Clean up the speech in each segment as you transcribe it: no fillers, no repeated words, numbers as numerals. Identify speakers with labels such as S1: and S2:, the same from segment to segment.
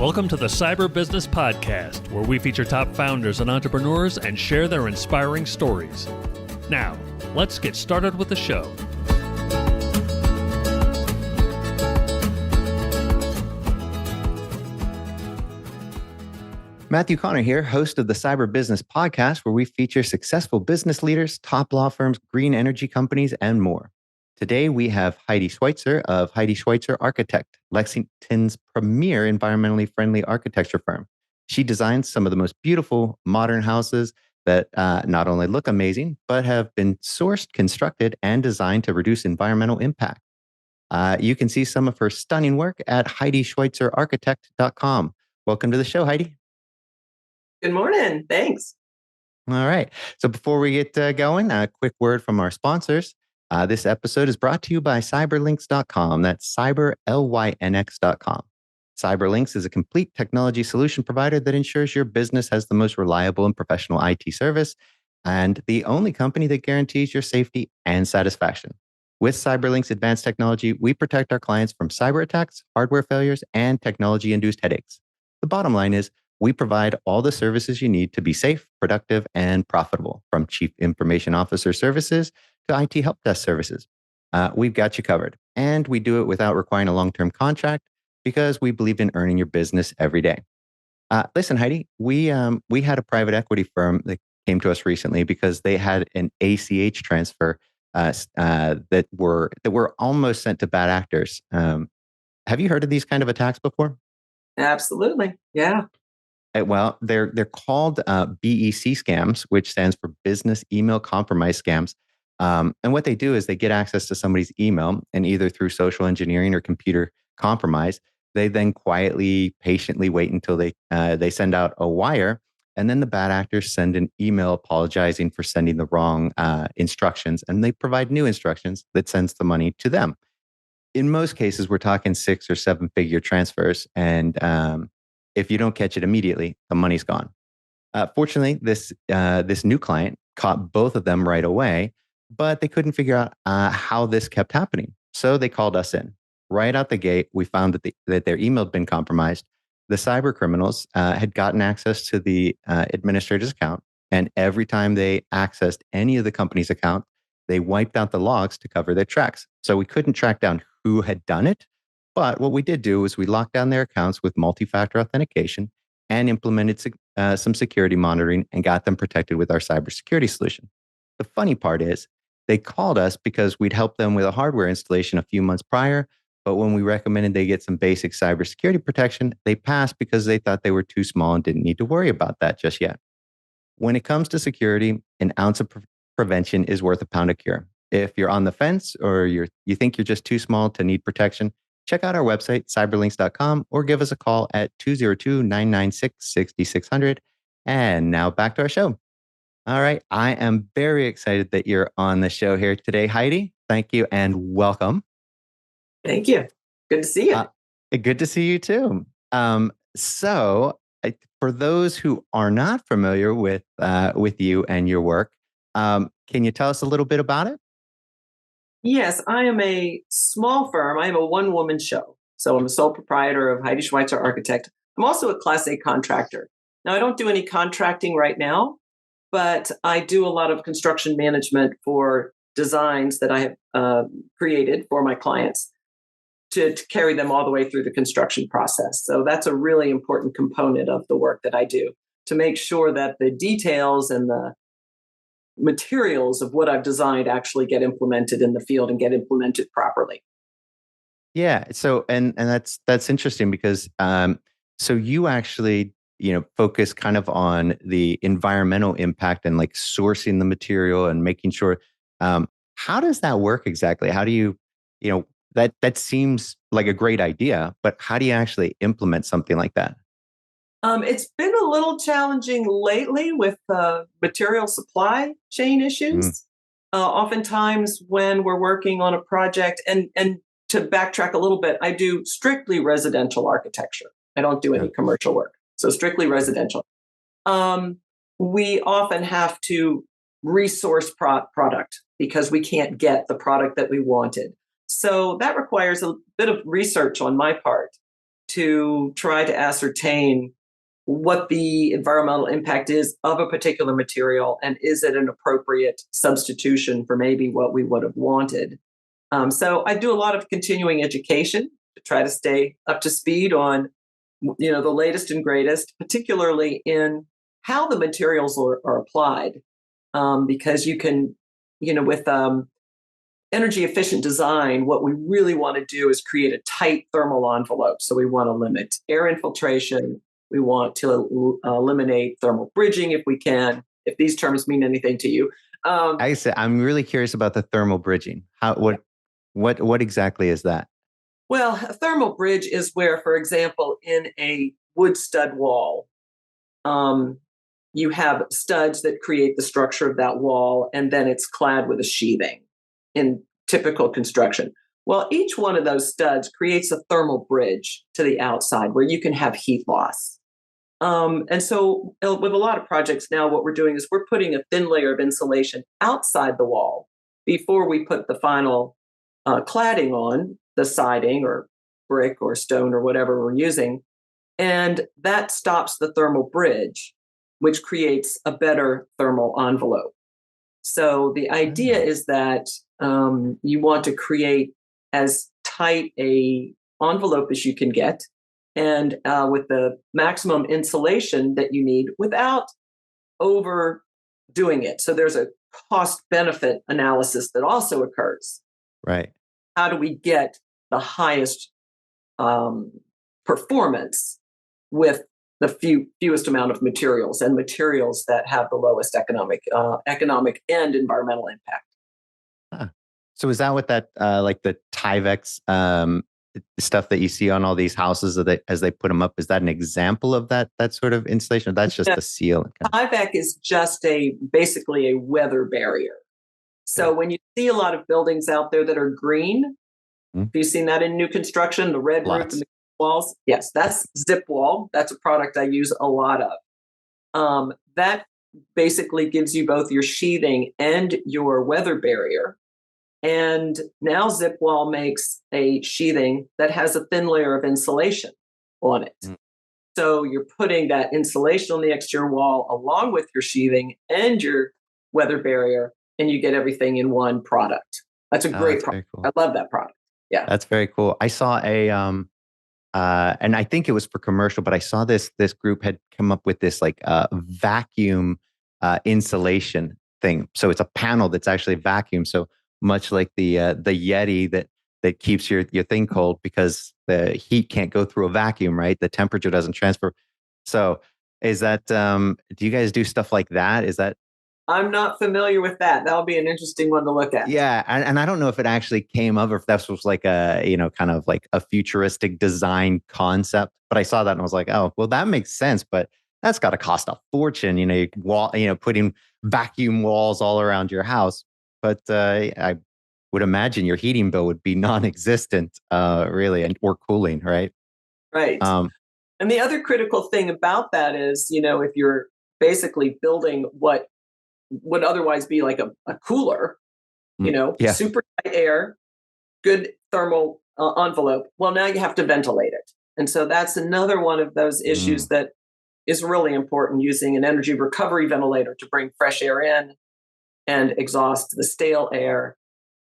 S1: Welcome to the Cyber Business Podcast, where we feature top founders and entrepreneurs and share their inspiring stories. Now, let's get started with the show.
S2: Matthew Connor here, host of the Cyber Business Podcast, where we feature successful business leaders, top law firms, green energy companies, and more. Today, we have Heidi Schweizer of Heidi Schweizer Architect, Lexington's premier environmentally friendly architecture firm. She designs some of the most beautiful modern houses that not only look amazing, but have been sourced, constructed, and designed to reduce environmental impact. You can see some of her stunning work at HeidiSchweizerArchitect.com. Welcome to the show, Heidi.
S3: Good morning. Thanks.
S2: All right. So before we get going, a quick word from our sponsors. This episode is brought to you by cyberlinks.com. That's cyberlynx.com. Cyberlinks is a complete technology solution provider that ensures your business has the most reliable and professional IT service, and the only company that guarantees your safety and satisfaction. With Cyberlinks advanced technology, we protect our clients from cyber attacks, hardware failures, and technology-induced headaches. The bottom line is, we provide all the services you need to be safe, productive, and profitable, from Chief Information Officer services to IT help desk services. We've got you covered. And we do it without requiring a long-term contract because we believe in earning your business every day. Listen, Heidi, we had a private equity firm that came to us recently because they had an ACH transfer that were almost sent to bad actors. Have you heard of these kind of attacks before?
S3: Absolutely. Yeah.
S2: Well, they're called BEC scams, which stands for Business Email Compromise Scams. And what they do is they get access to somebody's email, and either through social engineering or computer compromise, they then quietly, patiently wait until they send out a wire, and then the bad actors send an email apologizing for sending the wrong instructions, and they provide new instructions that sends the money to them. In most cases, we're talking 6 or 7 figure transfers, and if you don't catch it immediately, the money's gone. Fortunately, this new client caught both of them right away, but they couldn't figure out how this kept happening. So they called us in. Right out the gate, we found that their email had been compromised. The cyber criminals had gotten access to the administrator's account, and every time they accessed any of the company's account, they wiped out the logs to cover their tracks. So we couldn't track down who had done it. But what we did do is we locked down their accounts with multi-factor authentication and implemented some security monitoring and got them protected with our cybersecurity solution. The funny part is they called us because we'd helped them with a hardware installation a few months prior. But when we recommended they get some basic cybersecurity protection, they passed because they thought they were too small and didn't need to worry about that just yet. When it comes to security, an ounce of prevention is worth a pound of cure. If you're on the fence or you think you're just too small to need protection, check out our website, cyberlinks.com, or give us a call at 202-996-6600. And now back to our show. All right. I am very excited that you're on the show here today, Heidi. Thank you and welcome.
S3: Thank you. Good to see you.
S2: Good to see you too. So for those who are not familiar with you and your work, can you tell us a little bit about it?
S3: Yes, I am a small firm. I am a one-woman show. So I'm a sole proprietor of Heidi Schweizer Architect. I'm also a Class A contractor. Now, I don't do any contracting right now, but I do a lot of construction management for designs that I have created for my clients to carry them all the way through the construction process. So that's a really important component of the work that I do, to make sure that the details and the materials of what I've designed actually get implemented in the field and get implemented properly.
S2: Yeah. So, and that's interesting because, so you actually, focus kind of on the environmental impact and like sourcing the material and making sure, how does that work exactly? How do you, that seems like a great idea, but how do you actually implement something like that?
S3: It's been a little challenging lately with material supply chain issues. Oftentimes when we're working on a project, and to backtrack a little bit, I do strictly residential architecture. I don't do any commercial work. So strictly residential. We often have to resource product because we can't get the product that we wanted. So that requires a bit of research on my part to try to ascertain what the environmental impact is of a particular material, and is it an appropriate substitution for maybe what we would have wanted. So I do a lot of continuing education to try to stay up to speed on, the latest and greatest, particularly in how the materials are applied, because you can, with energy efficient design, what we really want to do is create a tight thermal envelope. So we want to limit air infiltration. We want to eliminate thermal bridging if we can, if these terms mean anything to you.
S2: I'm really curious about the thermal bridging. What exactly is that?
S3: Well, a thermal bridge is where, for example, in a wood stud wall, you have studs that create the structure of that wall, and then it's clad with a sheathing in typical construction. Well, each one of those studs creates a thermal bridge to the outside where you can have heat loss. And so with a lot of projects now, what we're doing is we're putting a thin layer of insulation outside the wall before we put the final cladding on, the siding or brick or stone or whatever we're using. And that stops the thermal bridge, which creates a better thermal envelope. So the idea is that you want to create as tight a envelope as you can get, and with the maximum insulation that you need without overdoing it. So there's a cost benefit analysis that also occurs.
S2: Right.
S3: How do we get the highest performance with the fewest amount of materials, and materials that have the lowest economic and environmental impact?
S2: Huh. So is that what that like the Tyvek stuff that you see on all these houses as they put them up? Is that an example of that sort of installation? Or that's just the seal.
S3: Tyvek is just basically a weather barrier. So when you see a lot of buildings out there that are green, have you seen that in new construction? The red roof and the walls? Yes, that's zip wall. That's a product I use a lot of. That basically gives you both your sheathing and your weather barrier. And now zip wall makes a sheathing that has a thin layer of insulation on it. So you're putting that insulation on the exterior wall along with your sheathing and your weather barrier, and you get everything in one product. That's a great product. Cool. I love that product. Yeah.
S2: That's very cool. I saw and I think it was for commercial, but I saw this group had come up with this like vacuum insulation thing. So it's a panel that's actually vacuum. So much like the Yeti that keeps your thing cold, because the heat can't go through a vacuum, right? The temperature doesn't transfer. So is that, do you guys do stuff like that? Is that?
S3: I'm not familiar with that. That'll be an interesting one to look at.
S2: Yeah. And I don't know if it actually came up or if that was like kind of like a futuristic design concept, but I saw that and I was like, oh, well, that makes sense, but that's got to cost a fortune, putting vacuum walls all around your house. But I would imagine your heating bill would be non-existent, really, or cooling, right?
S3: Right. And the other critical thing about that is, if you're basically building what would otherwise be like a cooler, super tight air, good thermal envelope. Well, now you have to ventilate it. And so that's another one of those issues that is really important, using an energy recovery ventilator to bring fresh air in and exhaust the stale air.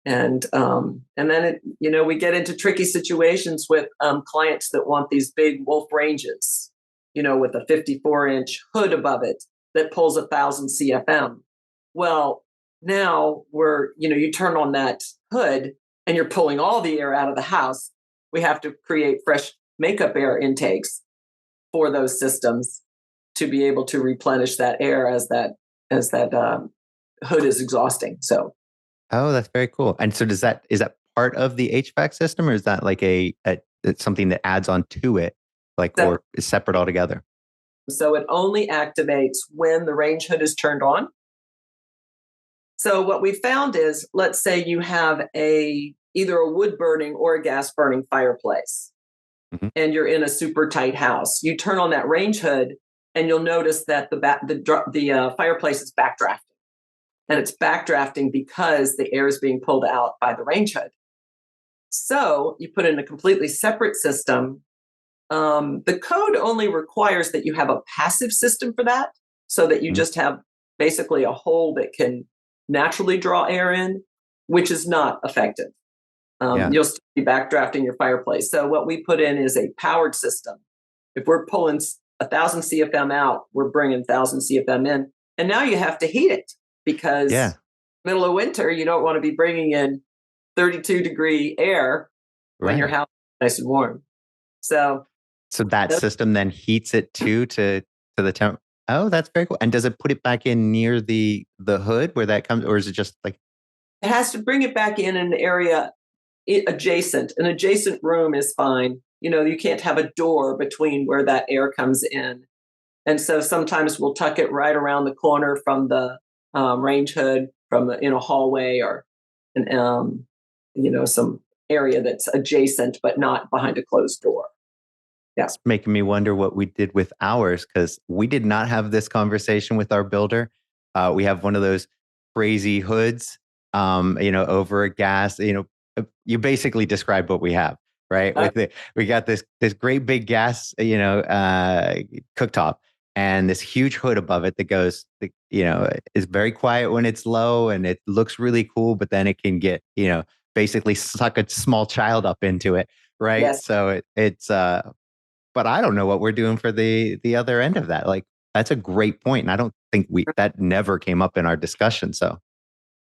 S3: And then we get into tricky situations with clients that want these big wolf ranges, with a 54-inch hood above it that pulls 1,000 CFM. Well, now you turn on that hood and you're pulling all the air out of the house. We have to create fresh makeup air intakes for those systems to be able to replenish that air as that hood is exhausting. So,
S2: oh, that's very cool. And so is that part of the HVAC system, or is that like it's something that adds on to it, or is separate altogether?
S3: So it only activates when the range hood is turned on. So what we found is, let's say you have either a wood burning or a gas burning fireplace, and you're in a super tight house. You turn on that range hood, and you'll notice that the fireplace is backdrafting. And it's backdrafting because the air is being pulled out by the range hood. So you put in a completely separate system The code only requires that you have a passive system for that, so that you
S2: Mhm.
S3: just have basically a hole that can naturally draw air in, which is not effective.
S2: Yeah.
S3: You'll still be backdrafting your fireplace. So what we put in is a powered system. If we're pulling 1,000 CFM out, we're bringing 1,000 CFM in, and now you have to heat it
S2: Yeah.
S3: because middle of winter you don't want to be bringing in 32-degree air when your
S2: Right.
S3: house is nice and warm. So
S2: So that
S3: that's
S2: system then heats it to the temp. Oh, that's very cool. And does it put it back in near the hood where that comes, or is it just like,
S3: it has to bring it back in an area adjacent. An adjacent room is fine. You can't have a door between where that air comes in. And so sometimes we'll tuck it right around the corner from the range hood in a hallway or an, some area that's adjacent but not behind a closed door. Yeah.
S2: it's making me wonder what we did with ours, because we did not have this conversation with our builder. We have one of those crazy hoods, over a gas. You basically described what we have, right?
S3: Uh,
S2: We got this great big gas, cooktop, and this huge hood above it that goes, is very quiet when it's low, and it looks really cool, but then it can get, basically suck a small child up into it, right?
S3: yes.
S2: So it's but I don't know what we're doing for the other end of that. Like, that's a great point, and I don't think that never came up in our discussion. So,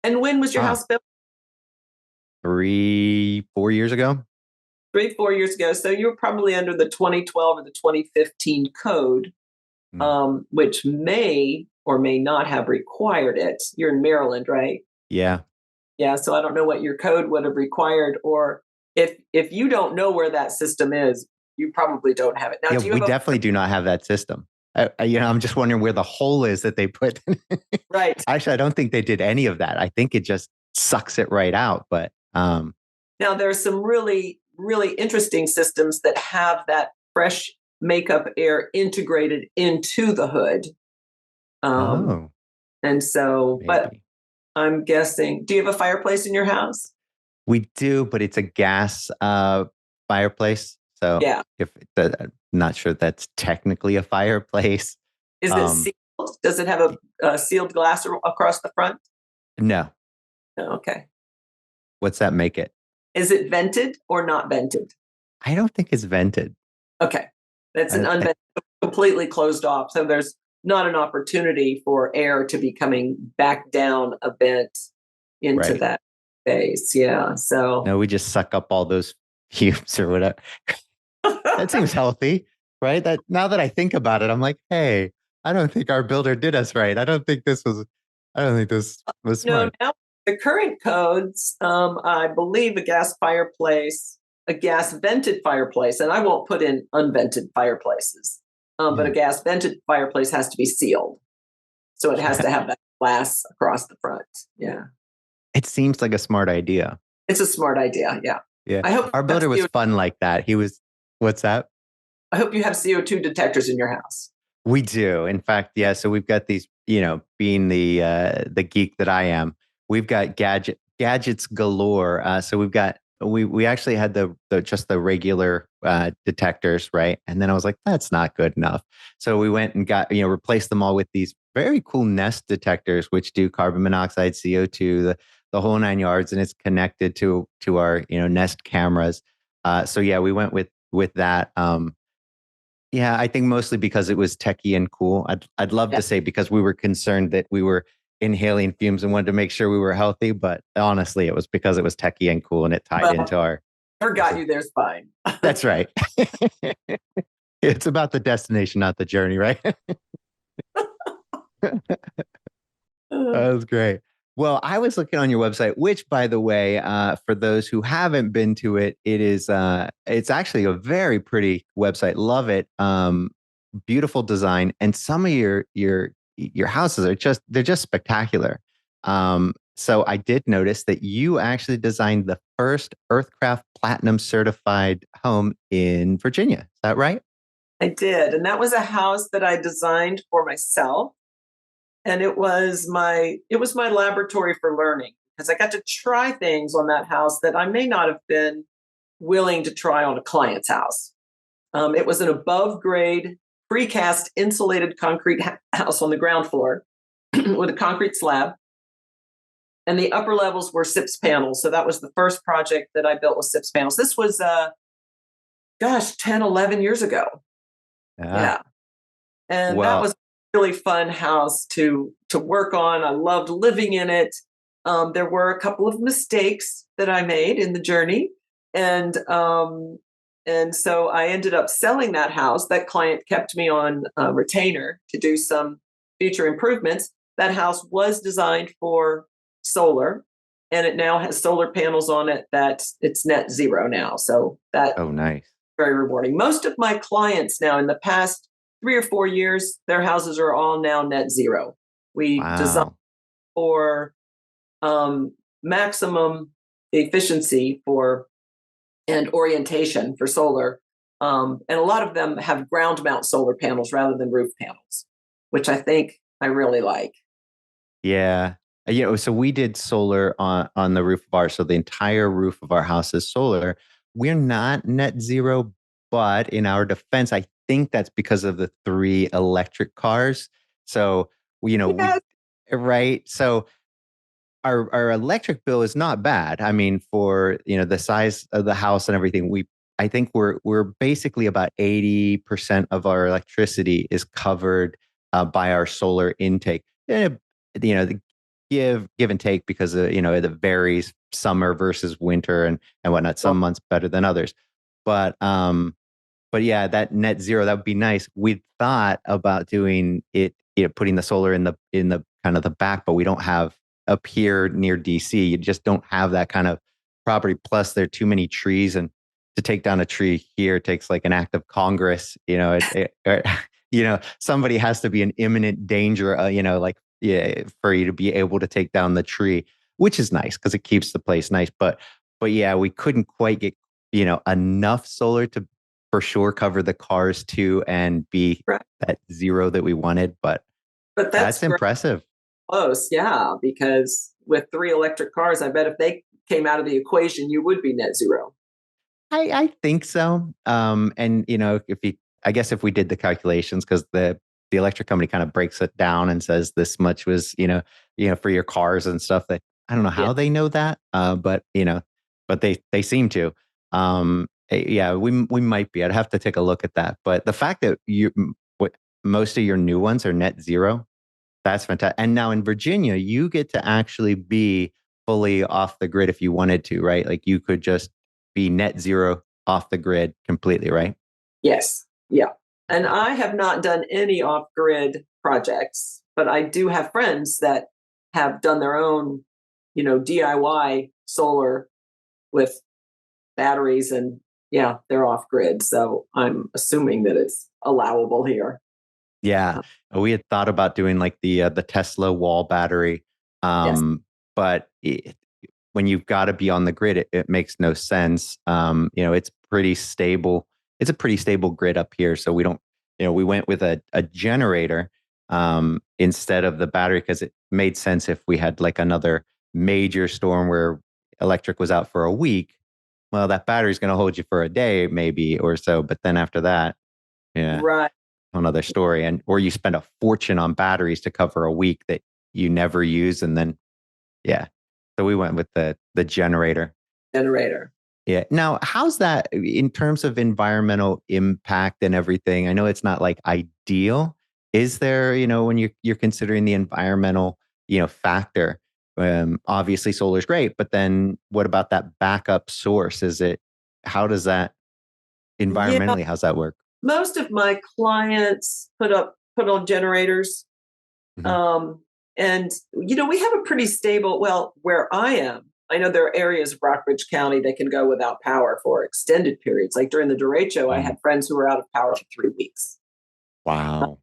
S3: And when was your
S2: ah,
S3: house built?
S2: 3, 4 years ago.
S3: 3, 4 years ago. So you were probably under the 2012 or the 2015 code,
S2: Mm.
S3: which may or may not have required it. You're in Maryland, right?
S2: Yeah,
S3: Yeah. So I don't know what your code would have required, or if you don't know where that system is, you probably don't have it. Now,
S2: yeah,
S3: do you
S2: we
S3: have a
S2: definitely do not have that system. I'm just wondering where the hole is that they put.
S3: right?
S2: Actually, I don't think they did any of that. I think it just sucks it right out. But
S3: Now there's some really, really interesting systems that have that fresh makeup air integrated into the hood. Um,
S2: oh,
S3: and so, but
S2: maybe
S3: I'm guessing, do you have a fireplace in your house?
S2: we do, but it's a gas fireplace. So
S3: Yeah.
S2: if I'm not sure that's technically a fireplace.
S3: Is it
S2: Um,
S3: sealed? Does it have a sealed glass across the front?
S2: no,
S3: No, okay.
S2: what's that make it?
S3: Is it vented or not vented?
S2: I don't think it's vented.
S3: Okay. That's an
S2: I,
S3: unvented, completely closed off. So there's not an opportunity for air to be coming back down a bit into
S2: right.
S3: that space. Yeah. So
S2: No, we just suck up all those fumes or whatever. That seems healthy, right? That now that I think about it, I'm like, hey, I don't think our builder did us right. I don't think this was
S3: no,
S2: smart.
S3: now the current codes, I believe a gas vented fireplace, and I won't put in unvented fireplaces, but a
S2: Yeah.
S3: gas vented fireplace has to be sealed. So it has to have that glass across the front. Yeah.
S2: It seems like a smart idea.
S3: It's a smart idea. Yeah.
S2: Yeah.
S3: I hope
S2: Our
S3: you have
S2: builder was fun like that. What's that?
S3: I hope you have CO2 detectors in your house.
S2: We do. In fact, yeah. So we've got these, being the geek that I am, we've got gadgets galore. So we actually had the just the regular detectors, right? And then I was like, that's not good enough. So we went and got, replaced them all with these very cool Nest detectors, which do carbon monoxide, CO2, the whole nine yards, and it's connected to our, Nest cameras. So yeah, we went with that. Yeah, I think mostly because it was techie and cool. I'd love
S3: Yeah.
S2: to say because we were concerned that we were inhaling fumes and wanted to make sure we were healthy, but honestly, it was because it was techie and cool and it tied
S3: Well,
S2: into our.
S3: whatever got you there's fine.
S2: That's right. It's about the destination, not the journey, right? That was great. Well, I was looking on your website, which, by the way, for those who haven't been to it, it's actually a very pretty website. Love it. Beautiful design, and some of your houses they're just spectacular. So I did notice that you actually designed the first EarthCraft Platinum certified home in Virginia. Is that right?
S3: I did. And that was a house that I designed for myself. And it was my laboratory for learning because I got to try things on that house that I may not have been willing to try on a client's house. It was an above grade, precast insulated concrete house on the ground floor with a concrete slab. And the upper levels were SIPS panels. So that was the first project that I built with SIPS panels. This was, 10, 11 years ago. Yeah. And that
S2: Well,
S3: was a really fun house to work on. I loved living in it. There were a couple of mistakes that I made in the journey. And so I ended up selling that house. That client kept me on retainer to do some future improvements. That house was designed for solar, and it now has solar panels on it that it's net zero now. So that
S2: oh, nice.
S3: very rewarding. Most of my clients now in the past 3 or 4 years, their houses are all now net zero. We design
S2: Wow.
S3: for maximum efficiency for and orientation for solar. And a lot of them have ground mount solar panels rather than roof panels, which I think I really like.
S2: Yeah. So we did solar on the roof of ours. So the entire roof of our house is solar. We're not net zero, but in our defense, I think that's because of the 3 electric cars. So,
S3: Yes.
S2: right. So our electric bill is not bad. I mean, for the size of the house and everything, I think we're basically about 80% of our electricity is covered by our solar intake. The give and take because it varies summer versus winter and whatnot. Some months better than others, but yeah, that net zero, that would be nice. We thought about doing it, putting the solar in the kind of the back, but we don't have up here near DC. You just don't have that kind of property. Plus, there are too many trees, and to take down a tree here takes like an act of Congress. Somebody has to be in imminent danger. For you to be able to take down the tree, which is nice because it keeps the place nice. But yeah, we couldn't quite get enough solar to for sure cover the cars too and be
S3: Right.
S2: that zero that we wanted. But
S3: But
S2: that's
S3: great.
S2: impressive.
S3: Close, yeah, because with 3 electric cars, I bet if they came out of the equation, you would be net zero.
S2: I think so. And I guess if we did the calculations, because the electric company kind of breaks it down and says this much was, for your cars and stuff, that I don't know
S3: Yeah.
S2: how they know that. But they seem to. Yeah, we might be. I'd have to take a look at that. But the fact that most of your new ones are net zero, that's fantastic. And now in Virginia, you get to actually be fully off the grid if you wanted to, right? Like you could just be net zero off the grid completely, right?
S3: Yes. Yeah. And I have not done any off grid projects, but I do have friends that have done their own, DIY solar with batteries, and yeah, they're off grid. So I'm assuming that it's allowable here.
S2: Yeah, we had thought about doing like the Tesla wall battery,
S3: Yes.
S2: but when you've got to be on the grid, it makes no sense. It's pretty stable. It's a pretty stable grid up here, so we don't. We went with a generator instead of the battery because it made sense if we had like another major storm where electric was out for a week. Well, that battery's going to hold you for a day, maybe or so, but then after that, yeah.
S3: Right.
S2: Another story. Or you spend a fortune on batteries to cover a week that you never use. And then, yeah. So we went with the generator.
S3: Generator.
S2: Yeah. Now, how's that in terms of environmental impact and everything? I know it's not like ideal. Is there, when you're considering the environmental, factor, obviously solar is great, but then what about that backup source? How does that
S3: Yeah.
S2: environmentally, how's that work?
S3: Most of my clients put on generators.
S2: Mhm.
S3: And we have a pretty stable, well, where I am, I know there are areas of Rockbridge County that can go without power for extended periods. Like during the derecho, I had friends who were out of power for 3 weeks.
S2: Wow.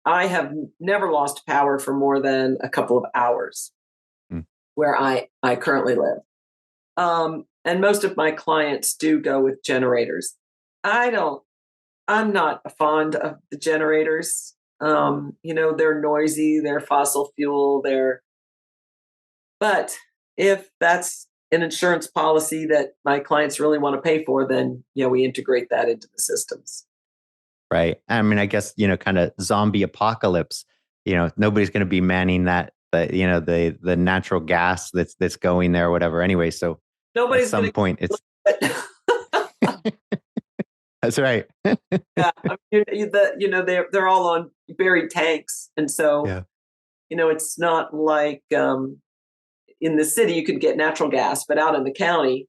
S3: I have never lost power for more than a couple of hours
S2: Mm.
S3: where I currently live. And most of my clients do go with generators. I'm not fond of the generators. They're noisy, they're fossil fuel, but if that's an insurance policy that my clients really want to pay for, then we integrate that into the systems.
S2: Right. I mean, I guess, kind of zombie apocalypse, nobody's going to be manning the natural gas that's going there or whatever anyway. So at
S3: Nobody's
S2: some point it's, that's right.
S3: Yeah, I mean, they're all on buried tanks, and so
S2: Yeah.
S3: it's not like in the city you could get natural gas, but out in the county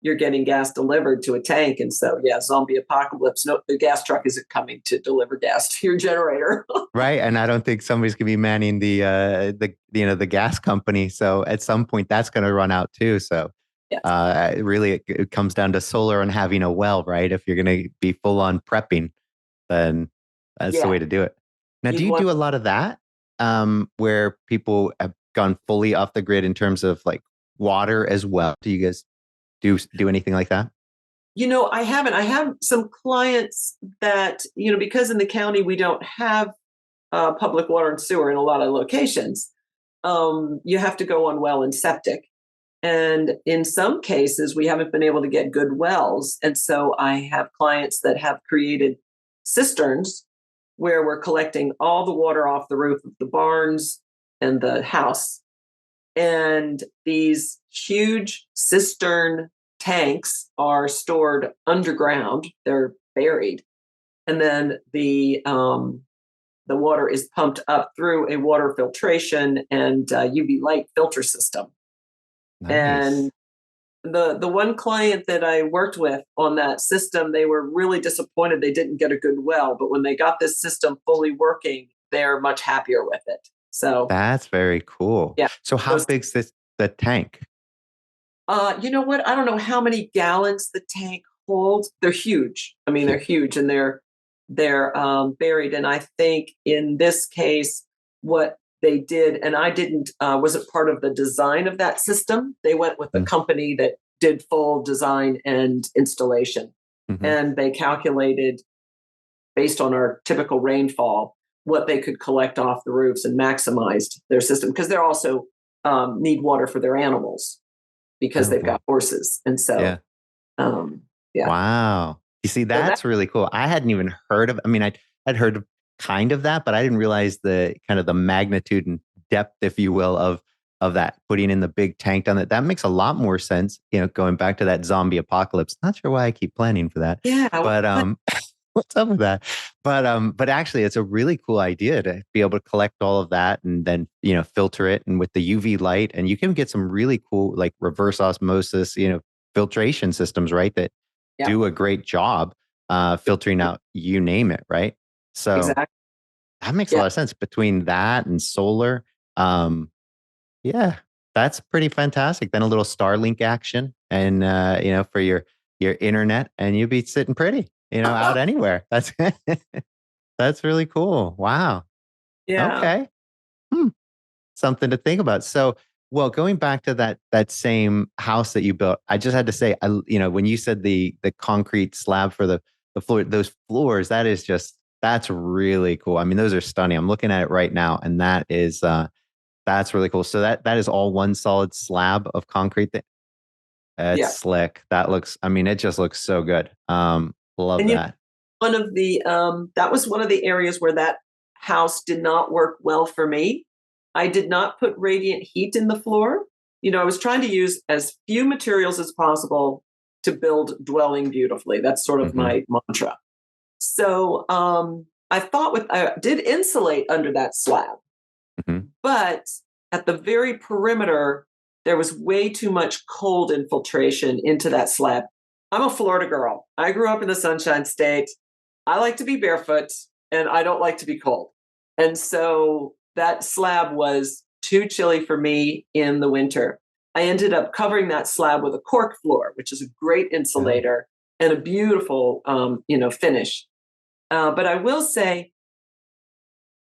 S3: you're getting gas delivered to a tank, and so zombie apocalypse. No, the gas truck isn't coming to deliver gas to your generator.
S2: Right. And I don't think somebody's going to be manning the gas company. So at some point that's going to run out too. So
S3: Yes.
S2: Really it comes down to solar and having a well, right? If you're going to be full on prepping, then that's the way to do it. Now, do you do a lot of that where people have gone fully off the grid in terms of like water as well? Do you guys do anything like that?
S3: I haven't. I have some clients that, because in the county we don't have public water and sewer in a lot of locations, you have to go on well and septic. And in some cases, we haven't been able to get good wells. And so I have clients that have created cisterns where we're collecting all the water off the roof of the barns and the house. And these huge cistern tanks are stored underground. They're buried. And then the water is pumped up through a water filtration and UV light filter system.
S2: Nice.
S3: And the one client that I worked with on that system, they were really disappointed they didn't get a good well. But when they got this system fully working, they're much happier with it. So
S2: that's very cool.
S3: Yeah.
S2: So how big's the tank?
S3: You know what? I don't know how many gallons the tank holds. They're huge. I mean, they're huge, and they're buried. And I think in this case, what they did, and I wasn't part of the design of that system. They went with the company that did full design and installation.
S2: Mm-hmm.
S3: And they calculated, based on our typical rainfall, what they could collect off the roofs and maximized their system, because they're also need water for their animals because they've got horses. And so,
S2: Wow. You see, that's really cool. I hadn't even heard of, I'd heard of kind of that, but I didn't realize the kind of the magnitude and depth, if you will, of that, putting in the big tank down that makes a lot more sense, going back to that zombie apocalypse. Not sure why I keep planning for that.
S3: Yeah.
S2: But what's up with that? But actually it's a really cool idea to be able to collect all of that and then, filter it, and with the UV light, and you can get some really cool like reverse osmosis, filtration systems, right? That do a great job filtering out, you name it, right? So
S3: exactly.
S2: That makes a lot of sense between that and solar. That's pretty fantastic. Then a little Starlink action and, for your internet, and you'd be sitting pretty, out anywhere. That's really cool. Wow.
S3: Yeah.
S2: Okay. Something to think about. So, well, going back to that same house that you built, I just had to say, when you said the concrete slab for the floor, those floors, that's really cool. I mean, those are stunning. I'm looking at it right now, and that's really cool. So that is all one solid slab of concrete. It's slick. It just looks so good. Love that.
S3: One of the that was one of the areas where that house did not work well for me. I did not put radiant heat in the floor. I was trying to use as few materials as possible to build dwelling beautifully. That's sort of my mantra. So I did insulate under that slab, but at the very perimeter, there was way too much cold infiltration into that slab. I'm a Florida girl. I grew up in the Sunshine State. I like to be barefoot, and I don't like to be cold. And so that slab was too chilly for me in the winter. I ended up covering that slab with a cork floor, which is a great insulator and a beautiful, finish. But I will say,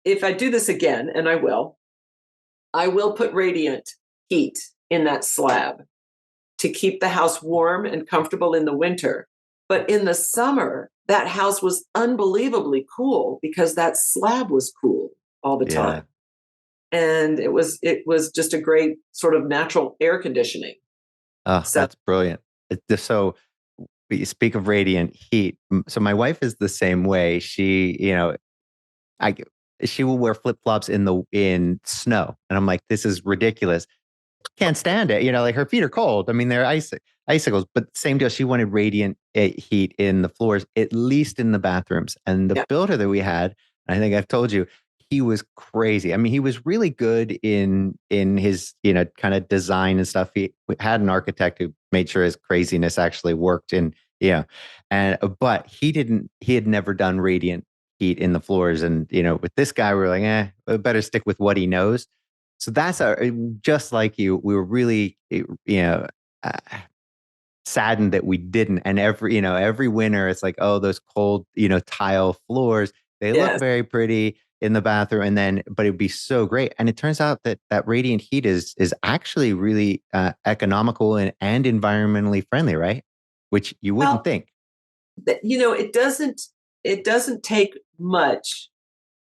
S3: if I do this again, and I will put radiant heat in that slab to keep the house warm and comfortable in the winter. But in the summer, that house was unbelievably cool because that slab was cool all the time. And it was just a great sort of natural air conditioning.
S2: Oh,
S3: So
S2: that's brilliant. So you speak of radiant heat. So my wife is the same way. She, I she will wear flip flops in snow, and I'm like, this is ridiculous. Can't stand it. Like her feet are cold. I mean, they're icicles, but same deal. She wanted radiant heat in the floors, at least in the bathrooms. And the
S3: yeah,
S2: builder that we had, I think I've told you, he was crazy. I mean, he was really good in his, kind of design and stuff. He had an architect who made sure his craziness actually worked. And yeah, but he had never done radiant heat in the floors. And with this guy, we're like, better stick with what he knows. So that's just like you. We were really, uh, saddened that we didn't. And every winter, it's like, oh, those cold, tile floors. They look
S3: yes.
S2: very pretty in the bathroom, but it'd be so great. And it turns out that radiant heat is actually really economical and environmentally friendly, right? Which you wouldn't
S3: Well,
S2: think.
S3: it doesn't take much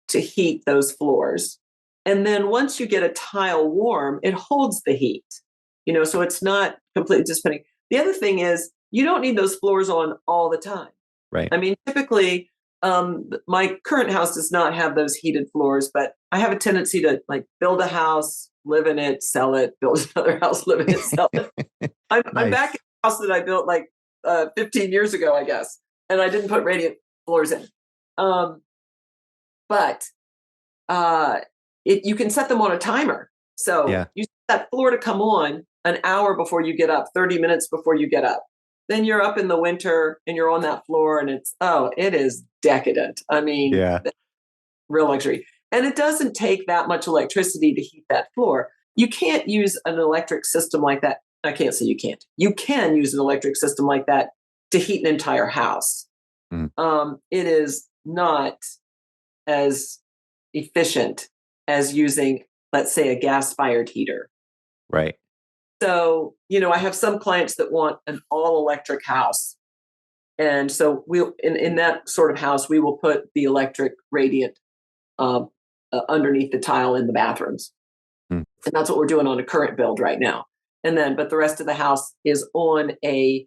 S3: to heat those floors. And then once you get a tile warm, it holds the heat. So it's not completely dissipating. The other thing is you don't need those floors on all the time.
S2: Right.
S3: I mean, typically, my current house does not have those heated floors, but I have a tendency to like build a house, live in it, sell it, build another house, live in it, sell it. I'm
S2: Nice.
S3: back in the house that I built like 15 years ago, I guess, and I didn't put radiant floors in. Um, but you can set them on a timer. So
S2: Yeah.
S3: you set that floor to come on an hour before you get up, 30 minutes before you get up. Then you're up in the winter and you're on that floor and it is decadent. I mean,
S2: Yeah.
S3: real luxury. And it doesn't take that much electricity to heat that floor. You can't use an electric system like that. I can't say you can't. You can use an electric system like that to heat an entire house.
S2: Mm,
S3: It is not as efficient as using, let's say, a gas-fired heater.
S2: right.
S3: So, I have some clients that want an all-electric house. And so in that sort of house, we will put the electric radiant underneath the tile in the bathrooms.
S2: Mm,
S3: And that's what we're doing on a current build right now. But the rest of the house is on an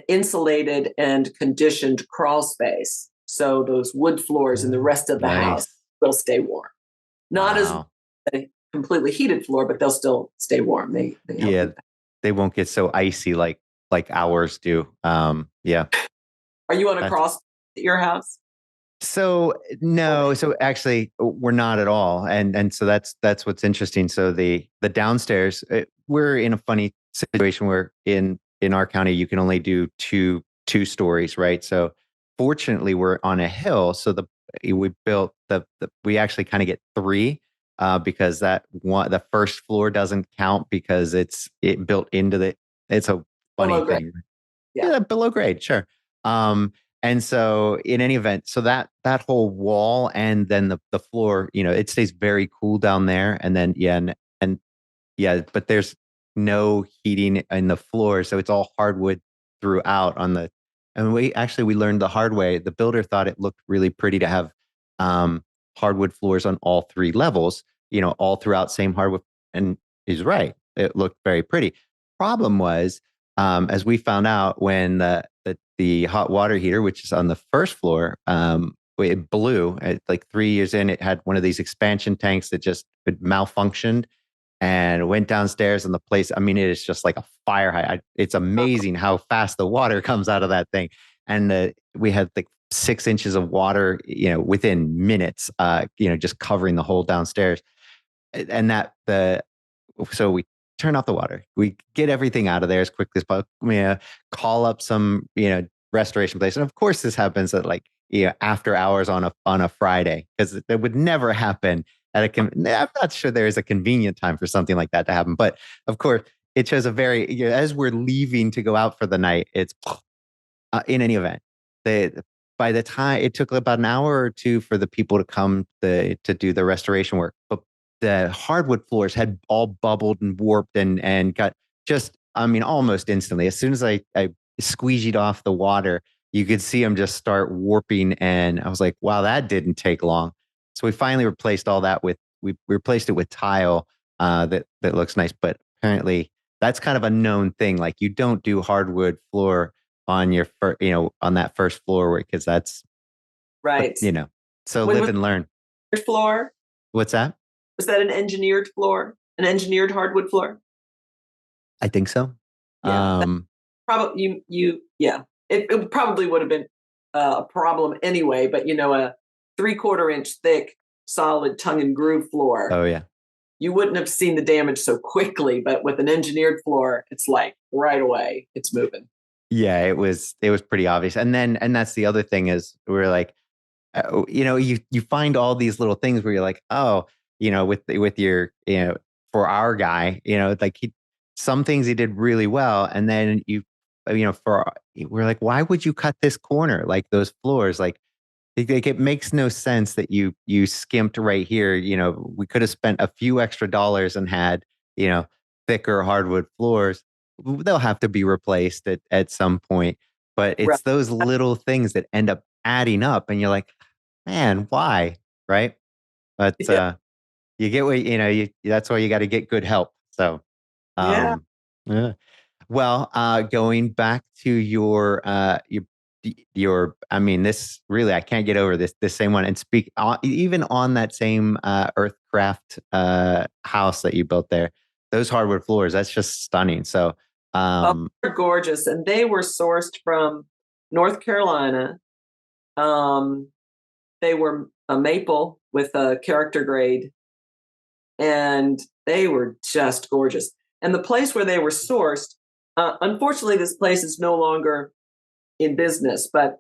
S3: insulated and conditioned crawl space. So those wood floors and the rest of the house
S2: nice.
S3: will stay warm. Not as
S2: Wow.
S3: a completely heated floor, but they'll still stay warm. They help
S2: Yeah.
S3: with that.
S2: They won't get so icy like ours do. Yeah.
S3: Are you on a
S2: That's
S3: crawl space at your house?
S2: so no. So actually, we're not at all. And so that's what's interesting. So the downstairs, we're in a funny situation where in our county you can only do two stories, right? So fortunately, we're on a hill. So we built the we actually kind of get three. Because the first floor doesn't count because it built into it's a funny
S3: Below grade.
S2: thing.
S3: Yeah.
S2: Yeah, below grade, sure. And so in any event, so that whole wall and then the floor, it stays very cool down there. And then and yeah, but there's no heating in the floor, so it's all hardwood throughout on the. And we learned the hard way. The builder thought it looked really pretty to have um, hardwood floors on all three levels, all throughout same hardwood. And he's right; it looked very pretty. Problem was, as we found out when the hot water heater, which is on the first floor, it blew. Like 3 years in, it had one of these expansion tanks that just it malfunctioned and went downstairs and the place, I mean, it is just like a fire hydrant. It's amazing how fast the water comes out of that thing. And we had like 6 inches of water, within minutes, just covering the whole downstairs. And so we turn off the water. We get everything out of there as quickly as possible. Call up some, restoration place. And of course this happens at like, after hours on a Friday, because that would never happen I'm not sure there is a convenient time for something like that to happen. But of course, it shows a very, as we're leaving to go out for the night, it's in any event. By the time it took about an hour or two for the people to come to do the restoration work, but the hardwood floors had all bubbled and warped and got just, I mean, almost instantly. As soon as I squeegeed off the water, you could see them just start warping. And I was like, wow, that didn't take long. So we finally replaced all that we replaced it with tile that looks nice. But apparently that's kind of a known thing. Like you don't do hardwood floor on your on that first floor because that's,
S3: Right.
S2: so
S3: When
S2: live
S3: was
S2: and learn.
S3: your floor?
S2: What's that?
S3: Was that an engineered floor? An engineered hardwood floor?
S2: I think so.
S3: Yeah. Probably yeah. It probably would have been a problem anyway, but a 3/4 inch thick, solid tongue and groove floor,
S2: Oh yeah.
S3: you wouldn't have seen the damage so quickly. But with an engineered floor, it's like right away, it's moving.
S2: Yeah, it was pretty obvious. And that's the other thing is we're like, you find all these little things where you're like, oh, with your, for our guy, like some things he did really well. And then we're like, why would you cut this corner? Like those floors, like it makes no sense that you skimped right here. We could have spent a few extra dollars and had, thicker hardwood floors. They'll have to be replaced at some point. But
S3: Right.
S2: it's those little things that end up adding up. And you're like, man, why? Right. But
S3: Yeah.
S2: you get what, that's why you got to get good help. So,
S3: Yeah.
S2: yeah. Well, going back to I mean, this really, I can't get over this same one and speak even on that same EarthCraft house that you built there, those hardwood floors, that's just stunning. So,
S3: They're gorgeous. And they were sourced from North Carolina. They were a maple with a character grade, and they were just gorgeous. And the place where they were sourced, unfortunately, this place is no longer in business, but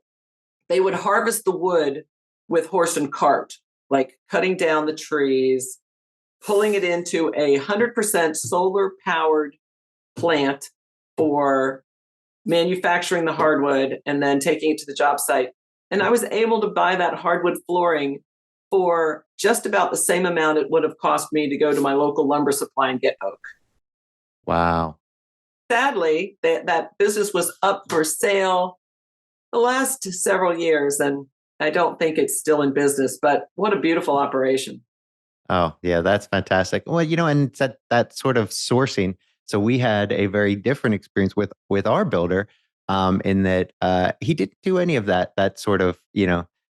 S3: they would harvest the wood with horse and cart, like cutting down the trees, pulling it into 100% solar powered plant for manufacturing the hardwood and then taking it to the job site. And I was able to buy that hardwood flooring for just about the same amount it would have cost me to go to my local lumber supply and get oak.
S2: wow.
S3: Sadly, that business was up for sale the last several years, and I don't think it's still in business, but what a beautiful operation.
S2: Oh, yeah, that's fantastic. Well, and it's that sort of sourcing. So we had a very different experience with our builder, in that he didn't do any of that sort of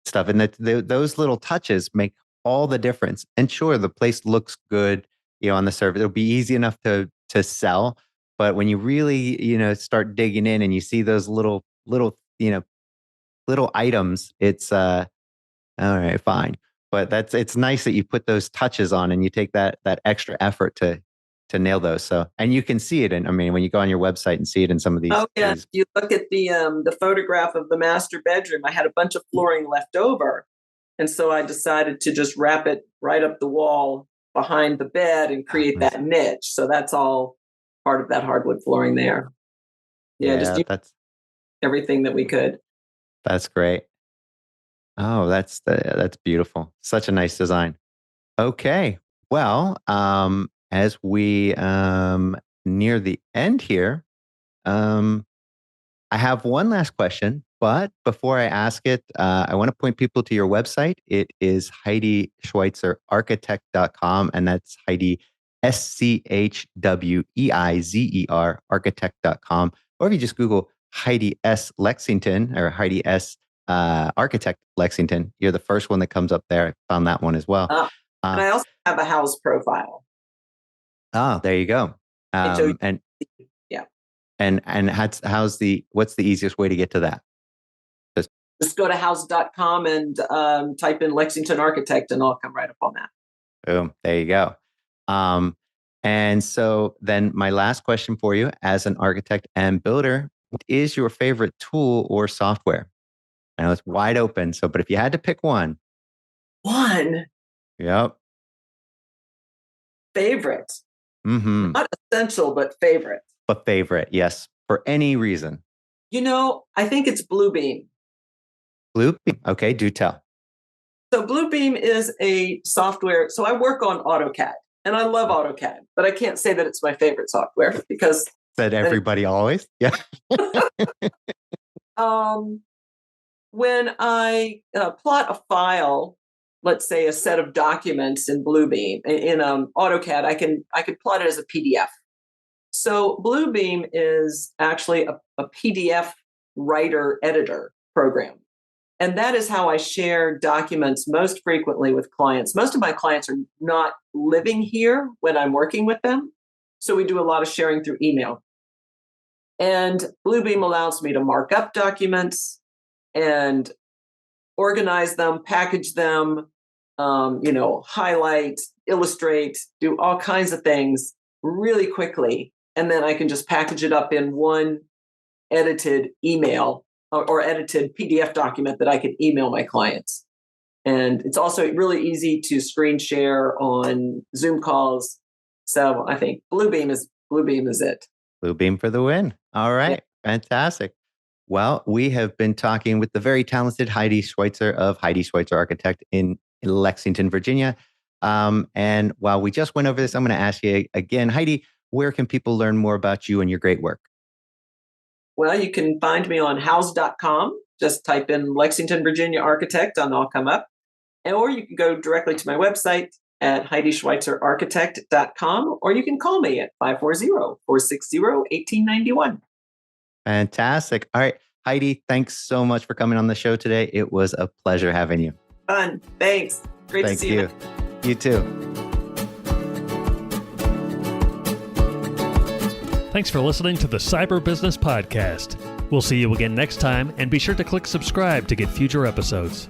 S2: stuff, and that those little touches make all the difference. And sure, the place looks good, on the surface. It'll be easy enough to sell, but when you really start digging in and you see those little items, it's all right, fine. But it's nice that you put those touches on and you take that extra effort to nail those. So, and you can see it in, I mean, when you go on your website and see it in some of these.
S3: Oh yeah, if you look at the photograph of the master bedroom, I had a bunch of flooring left over, and so I decided to just wrap it right up the wall behind the bed and create that niche. So that's all part of that hardwood flooring there. Yeah, just
S2: that's
S3: everything that we could.
S2: That's great. Oh, that's beautiful. Such a nice design. Okay. Well, as we near the end here, um, I have one last question, but before I ask it, I want to point people to your website. It is Heidi Schweizer Architect.com, and that's Heidi SCHWEIZER Architect.com. Or if you just Google Heidi S. Lexington or Heidi S. Architect Lexington, you're the first one that comes up there. I found that one as well.
S3: And I also have a house profile.
S2: There you go. And
S3: yeah.
S2: And what's the easiest way to get to that?
S3: Just go to house.com and type in Lexington Architect and I'll come right up on that.
S2: Boom. There you go. And so then my last question for you as an architect and builder, what is your favorite tool or software? I know it's wide open. So, but if you had to pick one.
S3: One.
S2: Yep.
S3: Favorite.
S2: Mm-hmm.
S3: Not essential, but favorite.
S2: But favorite, yes. For any reason.
S3: I think it's Bluebeam.
S2: Bluebeam. Okay, do tell.
S3: So Bluebeam is a software. So I work on AutoCAD and I love AutoCAD, but I can't say that it's my favorite software because
S2: said everybody always. Yeah.
S3: When I plot a file, let's say a set of documents in Bluebeam in AutoCAD, I can plot it as a PDF. So Bluebeam is actually a PDF writer editor program. And that is how I share documents most frequently with clients. Most of my clients are not living here when I'm working with them. So we do a lot of sharing through email. And Bluebeam allows me to mark up documents and organize them, package them, highlight, illustrate, do all kinds of things really quickly. And then I can just package it up in one edited email or edited PDF document that I can email my clients. And it's also really easy to screen share on Zoom calls. So I think Bluebeam is it.
S2: Bluebeam for the win. All right. Yeah. Fantastic. Well, we have been talking with the very talented Heidi Schweizer of Heidi Schweizer Architect in Lexington, Virginia. And while we just went over this, I'm going to ask you again, Heidi, where can people learn more about you and your great work?
S3: Well, you can find me on house.com. Just type in Lexington, Virginia Architect and I'll come up. Or you can go directly to my website at HeidiSchweizerArchitect.com, or you can call me at 540-460-1891.
S2: Fantastic. All right, Heidi, thanks so much for coming on the show today. It was a pleasure having you.
S3: Fun. Thanks. Great to see you.
S2: You too.
S1: Thanks for listening to the Cyber Business Podcast. We'll see you again next time, and be sure to click subscribe to get future episodes.